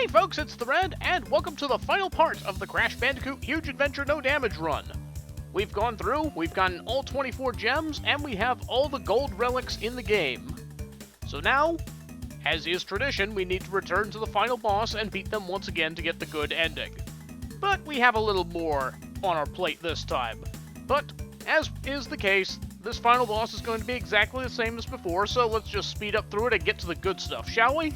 Hey folks, it's the Red, and welcome to the final part of the Crash Bandicoot Huge Adventure No Damage run. We've gone through, we've gotten all 24 gems, and we have all the gold relics in the game. So now, as is tradition, we need to return to the final boss and beat them once again to get the good ending. But we have a little more on our plate this time. But, as is the case, this final boss is going to be exactly the same as before, so let's just speed up through it and get to the good stuff, shall we?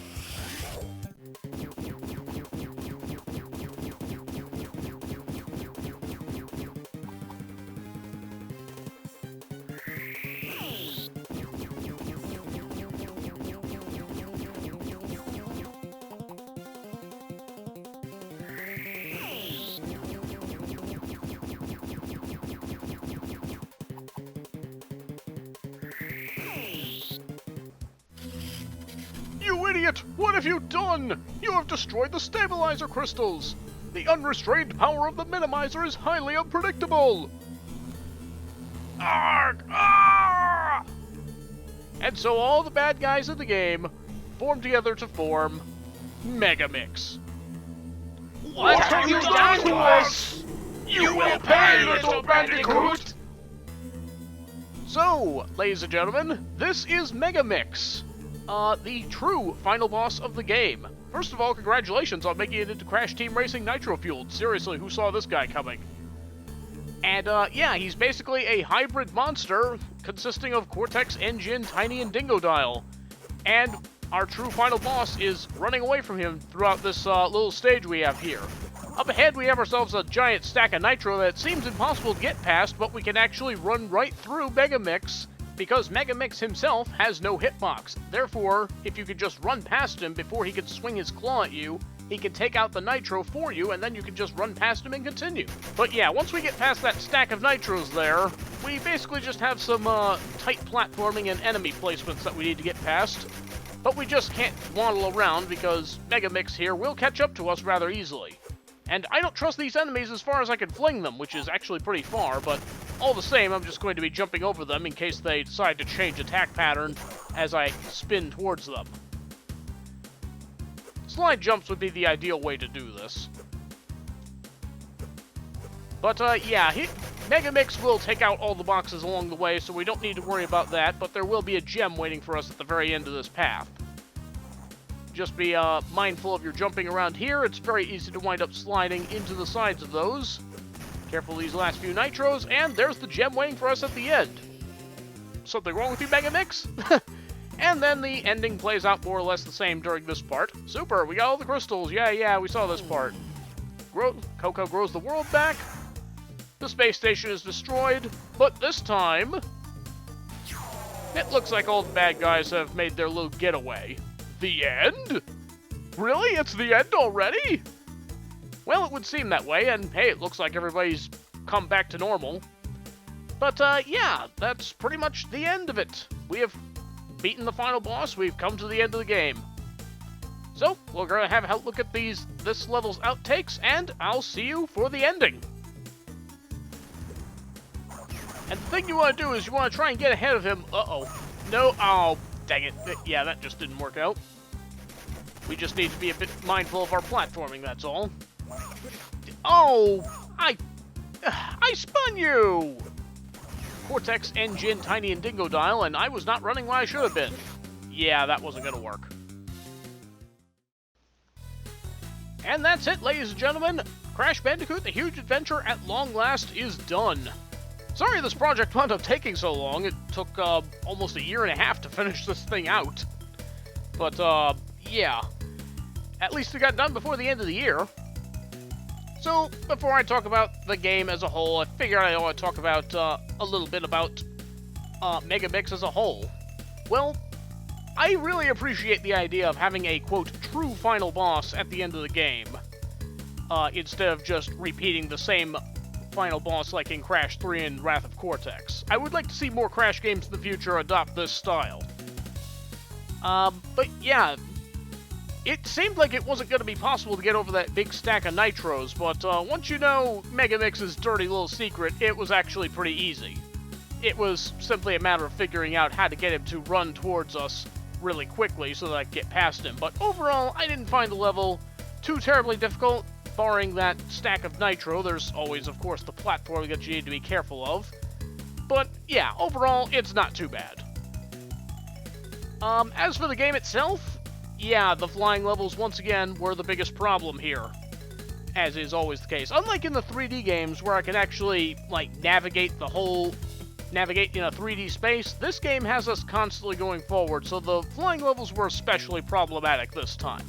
You idiot! What have you done? You have destroyed the stabilizer crystals! The unrestrained power of the minimizer is highly unpredictable! Arg! Ah! And so all the bad guys in the game form together to form Megamix. What have you done to us? You will pay, little Bandicoot! So, ladies and gentlemen, this is Megamix. The true final boss of the game. First of all, congratulations on making it into Crash Team Racing Nitro Fueled. Seriously, who saw this guy coming? And, yeah, he's basically a hybrid monster consisting of Cortex, N. Gin, Tiny, and Dingodile. And our true final boss is running away from him throughout this little stage we have here. Up ahead, we have ourselves a giant stack of Nitro that seems impossible to get past, but we can actually run right through Megamix, because Megamix himself has no hitbox. Therefore, if you could just run past him before he could swing his claw at you, he can take out the Nitro for you, and then you can just run past him and continue. But yeah, once we get past that stack of Nitros there, we basically just have some tight platforming and enemy placements that we need to get past. But we just can't waddle around because Megamix here will catch up to us rather easily. And I don't trust these enemies as far as I can fling them, which is actually pretty far, but all the same, I'm just going to be jumping over them in case they decide to change attack pattern as I spin towards them. Slide jumps would be the ideal way to do this. But, yeah, Megamix will take out all the boxes along the way, so we don't need to worry about that, but there will be a gem waiting for us at the very end of this path. Just be mindful of your jumping around here. It's very easy to wind up sliding into the sides of those. Careful these last few Nitros, and there's the gem waiting for us at the end. Something wrong with you, Megamix? And then the ending plays out more or less the same during this part. Super, we got all the crystals. Yeah, we saw this part. Coco grows the world back. The space station is destroyed, but this time, it looks like all the bad guys have made their little getaway. The end? Really? It's the end already? Well, it would seem that way, and hey, it looks like everybody's come back to normal. But, yeah, that's pretty much the end of it. We have beaten the final boss, we've come to the end of the game. So, we're gonna have a look at this level's outtakes, and I'll see you for the ending. And the thing you want to do is you want to try and get ahead of him. Uh-oh. No, oh, dang it. Yeah, that just didn't work out. We just need to be a bit mindful of our platforming, that's all. Oh, I spun you! Cortex, N. Gin, Tiny, and Dingodile, and I was not running when I should have been. Yeah, that wasn't gonna work. And that's it, ladies and gentlemen. Crash Bandicoot: The Huge Adventure at long last is done. Sorry this project wound up taking so long. It took almost a year and a half to finish this thing out. But, yeah. At least it got done before the end of the year. So, before I talk about the game as a whole, I figured I ought to talk about a little bit about Megamix as a whole. Well, I really appreciate the idea of having a, quote, true final boss at the end of the game, instead of just repeating the same final boss like in Crash 3 and Wrath of Cortex. I would like to see more Crash games in the future adopt this style. But yeah, it seemed like it wasn't going to be possible to get over that big stack of Nitros, but once you know Megamix's dirty little secret, it was actually pretty easy. It was simply a matter of figuring out how to get him to run towards us really quickly so that I could get past him. But overall, I didn't find the level too terribly difficult, barring that stack of nitro. There's always, of course, the platform that you need to be careful of. But yeah, overall, it's not too bad. As for the game itself, yeah, the flying levels, once again, were the biggest problem here, as is always the case. Unlike in the 3D games, where I can actually, like, navigate in a 3D space, this game has us constantly going forward, so the flying levels were especially problematic this time.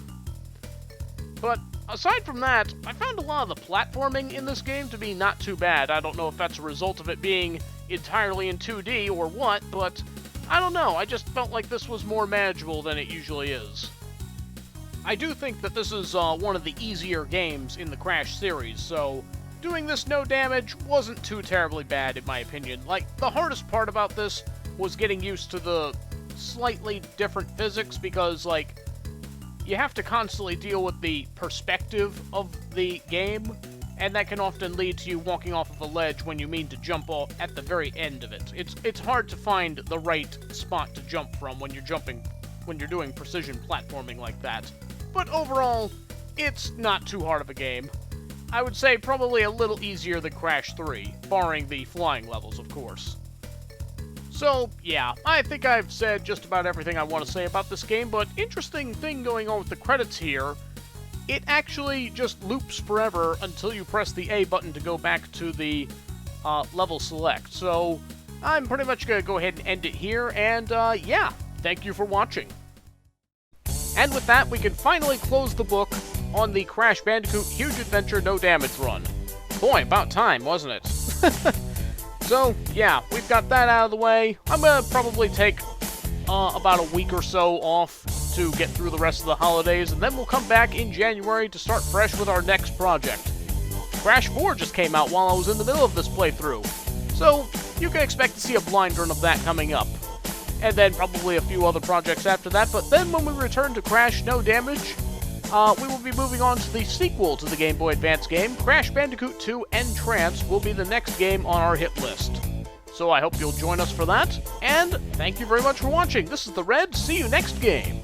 But aside from that, I found a lot of the platforming in this game to be not too bad. I don't know if that's a result of it being entirely in 2D or what, but I don't know, I just felt like this was more manageable than it usually is. I do think that this is one of the easier games in the Crash series, so doing this no damage wasn't too terribly bad in my opinion. Like, the hardest part about this was getting used to the slightly different physics because, like, you have to constantly deal with the perspective of the game, and that can often lead to you walking off of a ledge when you mean to jump off at the very end of it. It's hard to find the right spot to jump from when you're doing precision platforming like that. But overall, it's not too hard of a game. I would say probably a little easier than Crash 3, barring the flying levels, of course. So, yeah, I think I've said just about everything I want to say about this game, but interesting thing going on with the credits here, it actually just loops forever until you press the A button to go back to the level select. So, I'm pretty much going to go ahead and end it here, and yeah, thank you for watching. And with that, we can finally close the book on the Crash Bandicoot Huge Adventure No Damage run. Boy, about time, wasn't it? So, yeah, we've got that out of the way. I'm gonna probably take about a week or so off to get through the rest of the holidays, and then we'll come back in January to start fresh with our next project. Crash 4 just came out while I was in the middle of this playthrough, so you can expect to see a blind run of that coming up. And then probably a few other projects after that, but then when we return to Crash No Damage, we will be moving on to the sequel to the Game Boy Advance game. Crash Bandicoot 2 N-Trance will be the next game on our hit list. So I hope you'll join us for that, and thank you very much for watching. This is The Red. See you next game.